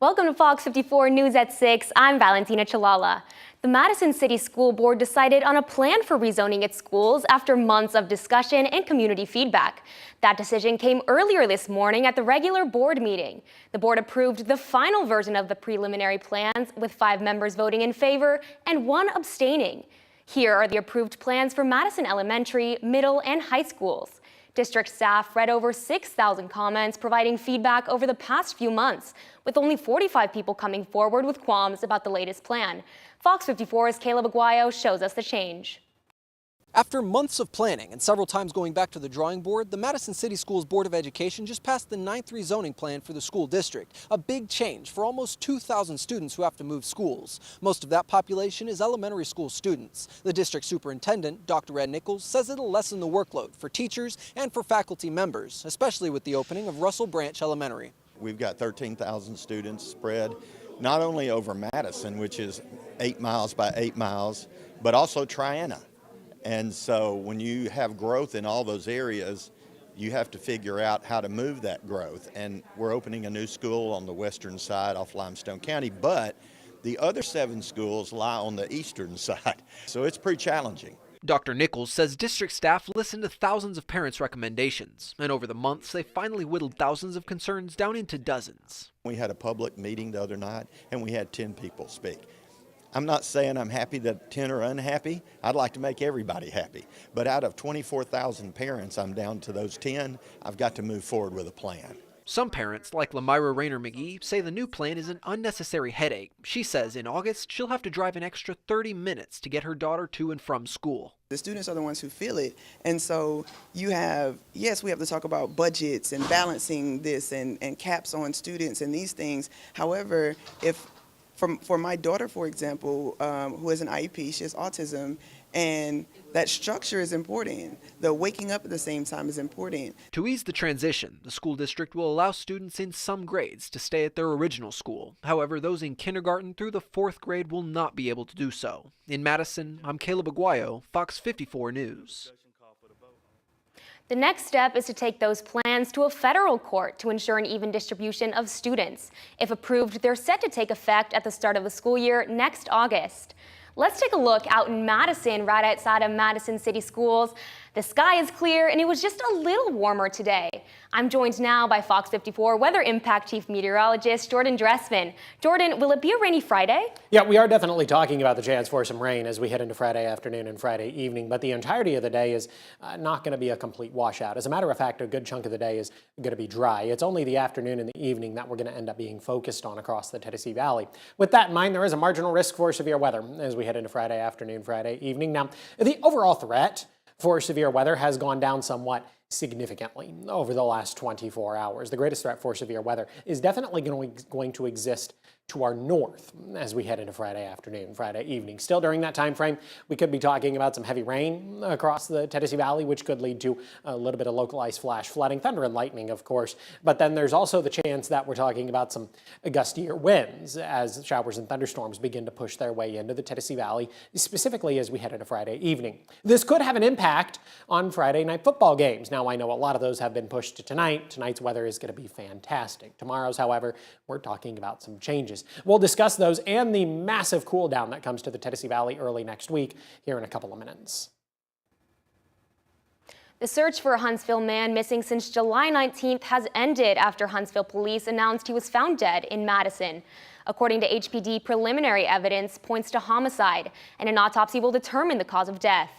Welcome to Fox 54 News at 6. I'm Valentina Chalala. The Madison City School Board decided on a plan for rezoning its schools after months of discussion and community feedback. That decision came earlier this morning at the regular board meeting. The board approved the final version of the preliminary plans, with 5 members voting in favor and 1 abstaining. Here are the approved plans for Madison Elementary, middle, and high schools. District staff read over 6,000 comments providing feedback over the past few months, with only 45 people coming forward with qualms about the latest plan. Fox 54's Caleb Aguayo shows us the change. After months of planning and several times going back to the drawing board, the Madison City Schools Board of Education just passed the 9th rezoning plan for the school district. A big change for almost 2,000 students who have to move schools. Most of that population is elementary school students. The district superintendent, Dr. Ed Nichols, says it'll lessen the workload for teachers and for faculty members, especially with the opening of Russell Branch Elementary. We've got 13,000 students spread not only over Madison, which is 8 miles by 8 miles, but also Triana. And so when you have growth in all those areas, you have to figure out how to move that growth. And we're opening a new school on the western side off Limestone County, but the other 7 schools lie on the eastern side. So it's pretty challenging. Dr. Nichols says district staff listened to thousands of parents' recommendations, and over the months, they finally whittled thousands of concerns down into dozens. We had a public meeting the other night, and we had 10 people speak. I'm not saying I'm happy that 10 are unhappy. I'd like to make everybody happy. But out of 24,000 parents, I'm down to those 10. I've got to move forward with a plan. Some parents, like Lamira Rayner McGee, say the new plan is an unnecessary headache. She says in August, she'll have to drive an extra 30 minutes to get her daughter to and from school. The students are the ones who feel it. And so you have, yes, we have to talk about budgets and balancing this and caps on students and these things. However, for my daughter, for example, who has an IEP, she has autism, and that structure is important. The waking up at the same time is important. To ease the transition, the school district will allow students in some grades to stay at their original school. However, those in kindergarten through the 4th grade will not be able to do so. In Madison, I'm Caleb Aguayo, Fox 54 News. The next step is to take those plans to a federal court to ensure an even distribution of students. If approved, they're set to take effect at the start of the school year next August. Let's take a look out in Madison, right outside of Madison City Schools. The sky is clear and it was just a little warmer today. I'm joined now by Fox 54 Weather Impact Chief Meteorologist Jordan Dressman. Jordan, will it be a rainy Friday? Yeah, we are definitely talking about the chance for some rain as we head into Friday afternoon and Friday evening, but the entirety of the day is not going to be a complete washout. As a matter of fact, a good chunk of the day is going to be dry. It's only the afternoon and the evening that we're going to end up being focused on across the Tennessee Valley. With that in mind, there is a marginal risk for severe weather as we head into Friday afternoon, Friday evening. Now, the overall threat for severe weather has gone down somewhat significantly over the last 24 hours. The greatest threat for severe weather is definitely going to exist to our north as we head into Friday afternoon, Friday evening. Still during that time frame, we could be talking about some heavy rain across the Tennessee Valley, which could lead to a little bit of localized flash flooding, thunder and lightning, of course. But then there's also the chance that we're talking about some gustier winds as showers and thunderstorms begin to push their way into the Tennessee Valley, specifically as we head into Friday evening. This could have an impact on Friday night football games. Now, I know a lot of those have been pushed to tonight. Tonight's weather is going to be fantastic. Tomorrow's, however, we're talking about some changes. We'll discuss those and the massive cool down that comes to the Tennessee Valley early next week here in a couple of minutes. The search for a Huntsville man missing since July 19th has ended after Huntsville police announced he was found dead in Madison. According to HPD, preliminary evidence points to homicide, and an autopsy will determine the cause of death.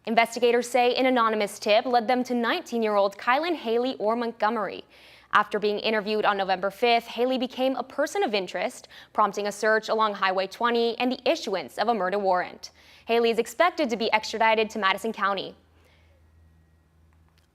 Investigators say an anonymous tip led them to 19-year-old Kylan Haley or Montgomery. After being interviewed on November 5th, Haley became a person of interest, prompting a search along Highway 20 and the issuance of a murder warrant. Haley is expected to be extradited to Madison County.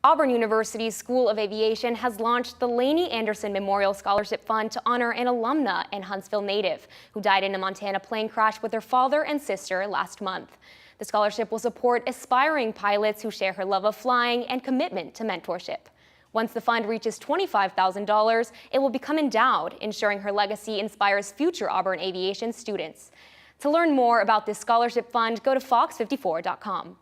Auburn University's School of Aviation has launched the Laney Anderson Memorial Scholarship Fund to honor an alumna and Huntsville native who died in a Montana plane crash with her father and sister last month. The scholarship will support aspiring pilots who share her love of flying and commitment to mentorship. Once the fund reaches $25,000, it will become endowed, ensuring her legacy inspires future Auburn aviation students. To learn more about this scholarship fund, go to fox54.com.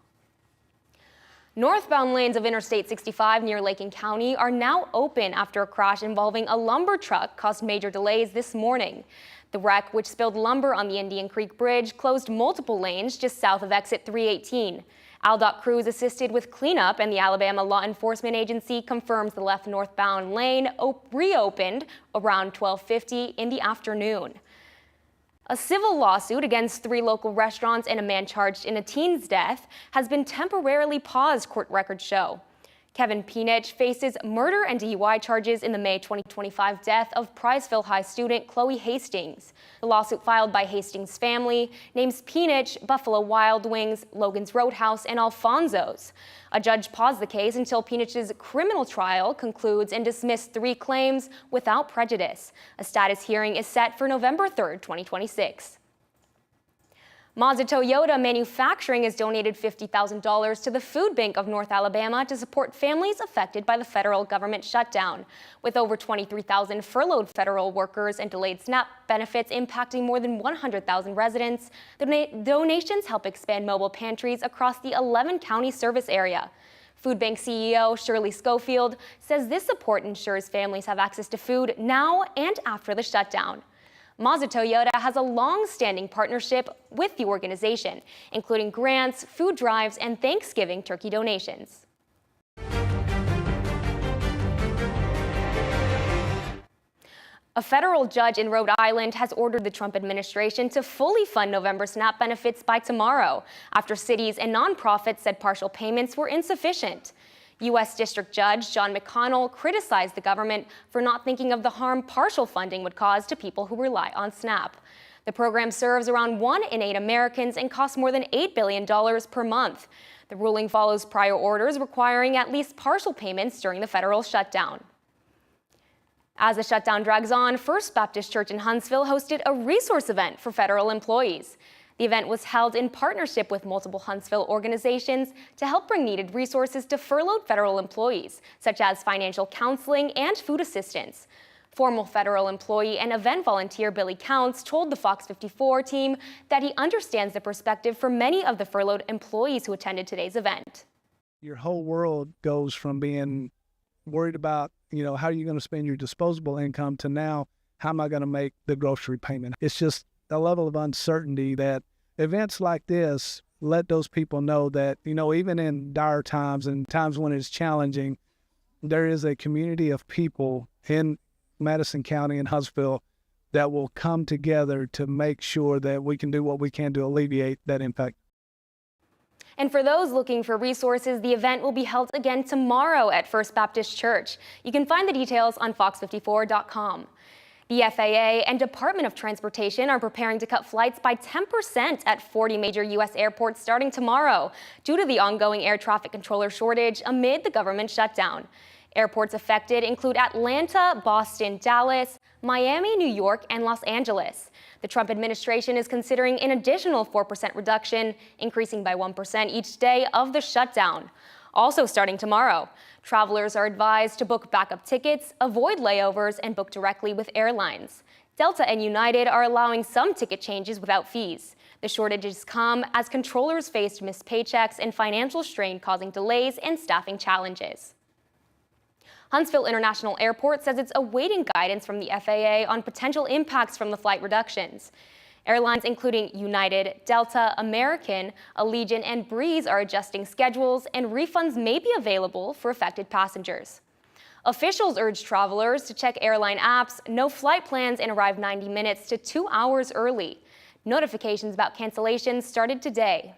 Northbound lanes of Interstate 65 near Lake County are now open after a crash involving a lumber truck caused major delays this morning. The wreck, which spilled lumber on the Indian Creek Bridge, closed multiple lanes just south of exit 318. AlDOT crews assisted with cleanup, and the Alabama Law Enforcement Agency confirms the left northbound lane reopened around 12:50 in the afternoon. A civil lawsuit against 3 local restaurants and a man charged in a teen's death has been temporarily paused, court records show. Kevin Peenich faces murder and DUI charges in the May 2025 death of Priceville High student Chloe Hastings. The lawsuit filed by Hastings' family names Peenich, Buffalo Wild Wings, Logan's Roadhouse, and Alfonso's. A judge paused the case until Peenich's criminal trial concludes and dismissed 3 claims without prejudice. A status hearing is set for November 3rd, 2026. Mazda Toyota Manufacturing has donated $50,000 to the Food Bank of North Alabama to support families affected by the federal government shutdown. With over 23,000 furloughed federal workers and delayed SNAP benefits impacting more than 100,000 residents, the donations help expand mobile pantries across the 11-county service area. Food Bank CEO Shirley Schofield says this support ensures families have access to food now and after the shutdown. Mazda Toyota has a long-standing partnership with the organization, including grants, food drives, and Thanksgiving turkey donations. A federal judge in Rhode Island has ordered the Trump administration to fully fund November SNAP benefits by tomorrow, after cities and nonprofits said partial payments were insufficient. U.S. District Judge John McConnell criticized the government for not thinking of the harm partial funding would cause to people who rely on SNAP. The program serves around 1 in 8 Americans and costs more than $8 billion per month. The ruling follows prior orders requiring at least partial payments during the federal shutdown. As the shutdown drags on, First Baptist Church in Huntsville hosted a resource event for federal employees. The event was held in partnership with multiple Huntsville organizations to help bring needed resources to furloughed federal employees, such as financial counseling and food assistance. Former federal employee and event volunteer Billy Counts told the FOX54 team that he understands the perspective for many of the furloughed employees who attended today's event. Your whole world goes from being worried about, how are you going to spend your disposable income to now, how am I going to make the grocery payment? It's just a level of uncertainty that events like this let those people know that, even in dire times and times when it's challenging, there is a community of people in Madison County and Huntsville that will come together to make sure that we can do what we can to alleviate that impact. And for those looking for resources, the event will be held again tomorrow at First Baptist Church. You can find the details on fox54.com. The FAA and Department of Transportation are preparing to cut flights by 10% at 40 major U.S. airports starting tomorrow due to the ongoing air traffic controller shortage amid the government shutdown. Airports affected include Atlanta, Boston, Dallas, Miami, New York, and Los Angeles. The Trump administration is considering an additional 4% reduction, increasing by 1% each day of the shutdown. Also starting tomorrow, travelers are advised to book backup tickets, avoid layovers, and book directly with airlines. Delta and United are allowing some ticket changes without fees. The shortages come as controllers faced missed paychecks and financial strain causing delays and staffing challenges. Huntsville International Airport says it's awaiting guidance from the FAA on potential impacts from the flight reductions. Airlines including United, Delta, American, Allegiant, and Breeze are adjusting schedules, and refunds may be available for affected passengers. Officials urge travelers to check airline apps, know flight plans, and arrive 90 minutes to 2 hours early. Notifications about cancellations started today.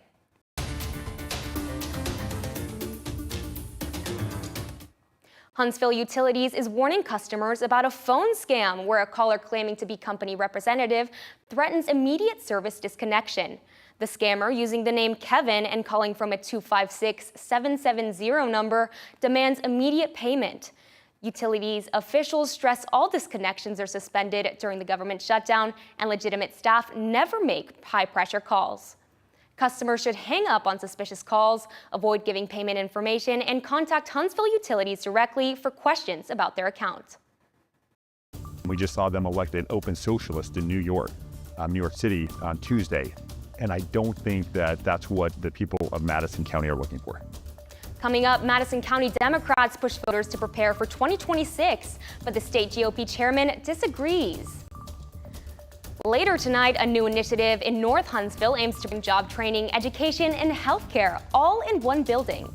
Huntsville Utilities is warning customers about a phone scam where a caller claiming to be company representative threatens immediate service disconnection. The scammer, using the name Kevin and calling from a 256-770 number, demands immediate payment. Utilities officials stress all disconnections are suspended during the government shutdown, and legitimate staff never make high-pressure calls. Customers should hang up on suspicious calls, avoid giving payment information, and contact Huntsville Utilities directly for questions about their account. We just saw them elect an open socialist in New York City on Tuesday, and I don't think that that's what the people of Madison County are looking for. Coming up, Madison County Democrats push voters to prepare for 2026, but the state GOP chairman disagrees. Later tonight, a new initiative in North Huntsville aims to bring job training, education, and healthcare all in one building.